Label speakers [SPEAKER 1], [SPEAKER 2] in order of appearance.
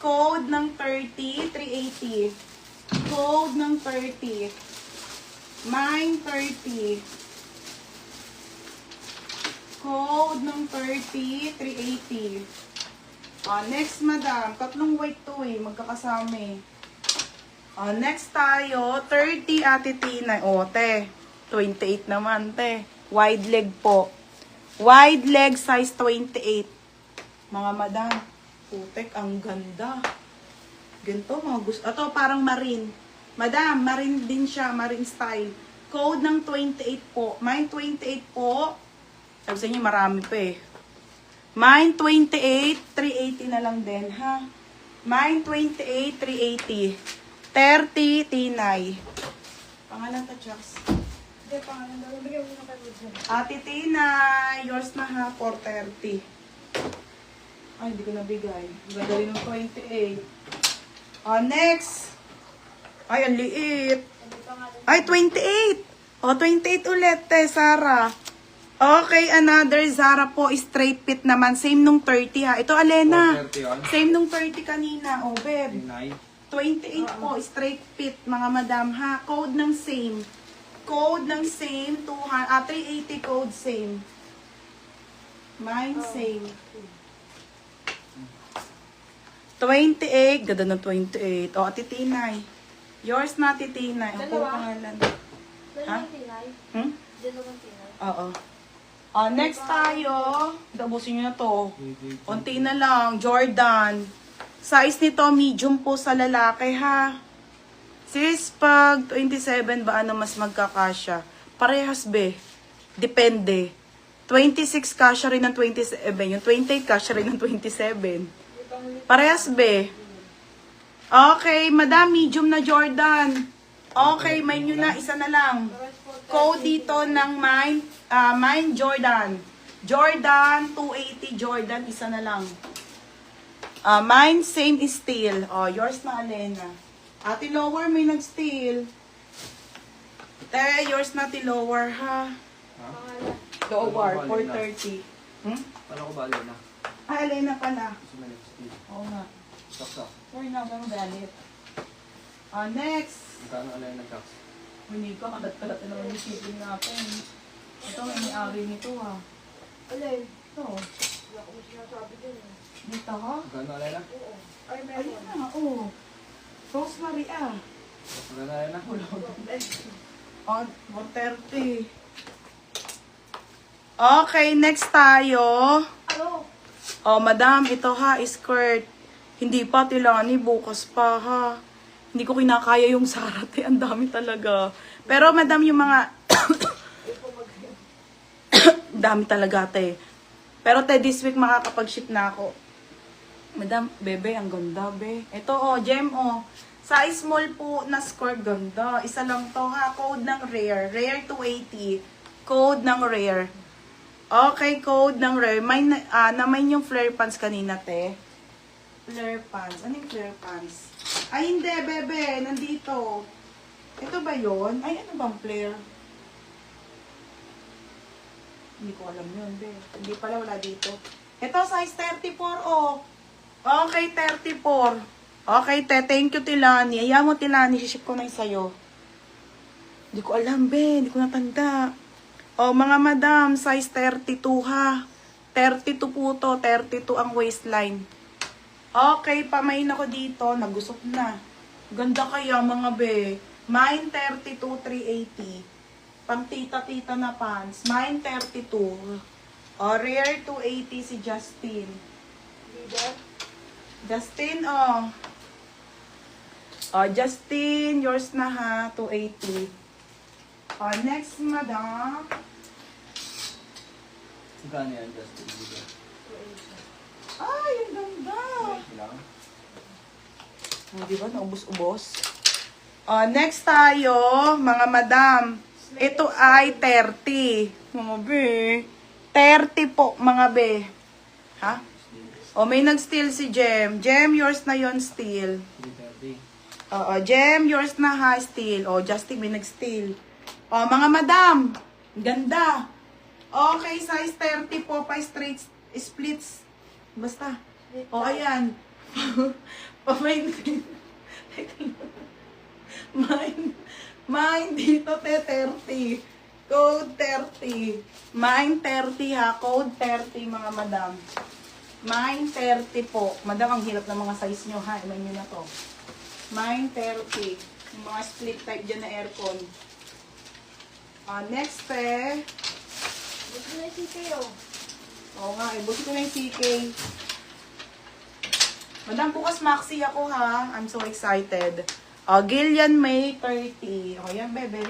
[SPEAKER 1] code ng 30, 380. Code ng 30. Mine 30. Code ng 30, 380. Next, madam. Tatlong white to eh. Magkakasama eh. Next tayo. 30, Ate Tina. Te. 28 naman, te. Wide leg po. Wide leg, size 28. Mga madam. Putek, ang ganda. Ganito, mga gusto. Ito, parang marine. Madam, marine din siya. Marine style. Code ng 28 po. Mine 28 po. Sabi sa inyo, marami pa eh. Mine 28, 380 na lang din, ha? Mine 28, 380. 30, Tinay. Pangalan ta, Chucks.
[SPEAKER 2] Hindi, pangalan daw. Bigyan mo na kayo dyan.
[SPEAKER 1] Ate Tinay, yours na ha, 430. Ay, hindi ko nabigay. Ganda rin ng 28. Next. Ay, ang liit.
[SPEAKER 2] Hindi pangalan.
[SPEAKER 1] Ay, 28. 28 ulit, te, Sarah. Okay, another Zara po, straight fit naman. Same nung 30 ha. Ito, Alena.
[SPEAKER 3] 430 yun.
[SPEAKER 1] Same nung 30 kanina. Beb.
[SPEAKER 3] Tinay.
[SPEAKER 1] 28 po, straight fit, mga madam ha. Code ng same. Code ng same, 380 code same. Mine same. 28, ganda ng 28. Ate Tinay. Yours na, Ate Tinay. Ang
[SPEAKER 2] Dalawa.
[SPEAKER 1] pangalan. Ha?
[SPEAKER 2] Dalawang tinay.
[SPEAKER 1] Hmm?
[SPEAKER 2] Dalawang tinay.
[SPEAKER 1] Oo. Next tayo. Dabusin nyo na to. Konti na lang. Jordan. Size nito, medium po sa lalaki, ha? Sis, pag 27 ba ano mas magkakasya? Parehas, be. Depende. 26 kasya rin ng 27. Yung 28 kasya rin ng 27. Parehas, be. Okay, madam, medium na Jordan. Okay, may nyo na, isa na lang. Code dito ng mine Jordan. Jordan, 280 Jordan, isa na lang. Mine, same is steel. Yours na, Alena. Ate Lower, may nag-steal. Yours na, Ate Lower, ha?
[SPEAKER 2] Pangalan.
[SPEAKER 1] Lower, 430.
[SPEAKER 3] Paano ko ba, Alena?
[SPEAKER 1] Alena pala.
[SPEAKER 3] Gusto mo next.
[SPEAKER 1] Oo nga.
[SPEAKER 3] Saksak.
[SPEAKER 1] Sorry na, ganun galit. Next.
[SPEAKER 3] Magkano Alena tax?
[SPEAKER 1] Hindi ko, kalat-kalat na naman yung shipping natin. Ito, may nito, ha?
[SPEAKER 2] Alin?
[SPEAKER 1] Ito.
[SPEAKER 2] Wala akong sinasabi din eh.
[SPEAKER 1] Dito, ha?
[SPEAKER 3] Magkano Alena?
[SPEAKER 2] Oo. Ay,
[SPEAKER 1] Ayun
[SPEAKER 2] meron.
[SPEAKER 1] na, oh. Rosemary, ah.
[SPEAKER 3] Magkano Alena?
[SPEAKER 1] 130. Okay, next tayo.
[SPEAKER 2] Ano?
[SPEAKER 1] Madam, ito ha, skirt. Hindi pa, Tilani, bukas pa ha. Hindi ko kinakaya yung sarate. Ang dami talaga. Pero madam, yung mga... dami talaga, te. Pero te, this week makakapag-ship na ako. Madam, bebe, ang ganda, be. Ito, gem, size small po na skirt, ganda. Isa lang to, ha. Code ng rare. Rare 280. Code ng rare. Okay, code ng rare. May, naman yung flare pants kanina, te. Flare pants. Ano yung flare pants? Ay, hindi, bebe. Nandito. Ito ba yon? Ay, ano bang flare? Hindi ko alam yun, be. Hindi pala, wala dito. Ito, size 34, Okay, 34. Okay, te. Thank you, Tilani. Ayaw mo, Tilani. Siship ko na yung sa'yo. Hindi ko alam, be. Hindi ko natanda. Mga madam, size 32, ha. 32 po to. 32 ang waistline. Okay, pamain ako dito. Nagusok na. Ganda kaya, mga be. Mine 32, 380. Pang tita-tita na pants. Mine 32. Rare 280 si Justin.
[SPEAKER 2] Leader?
[SPEAKER 1] Justin, Justin, yours na ha, 280. Next, madam.
[SPEAKER 3] Magkano yan, Justin?
[SPEAKER 1] Ay, ang ganda.
[SPEAKER 3] Kailangan?
[SPEAKER 1] Di ba, naubos-ubos? Next tayo, mga madam. Ito ay 30. Mga be. 30 po, mga be. Ha? May nag-steal si Jem. Jem, yours na yon steal.
[SPEAKER 3] 330.
[SPEAKER 1] Jem, yours na ha, steal. Justin, may nag-steal. Mga madam. Ganda. Okay, size 30 po, pa straight splits. Basta. Ayan. Pamaintin. Mine dito, 30. Code 30. Mine 30 ha. Code 30, mga madam. Mine 30 po. Madam, ang hirap ng mga size nyo ha. Ilan nyo na to. Mine 30. Yung mga split type dyan na aircon. Next,
[SPEAKER 2] Gusto na yung CK, oh.
[SPEAKER 1] Oo nga, ibusin ko na yung CK. Madam, bukas maxi ako ha. I'm so excited. Gillian May 30. O yan, bebe.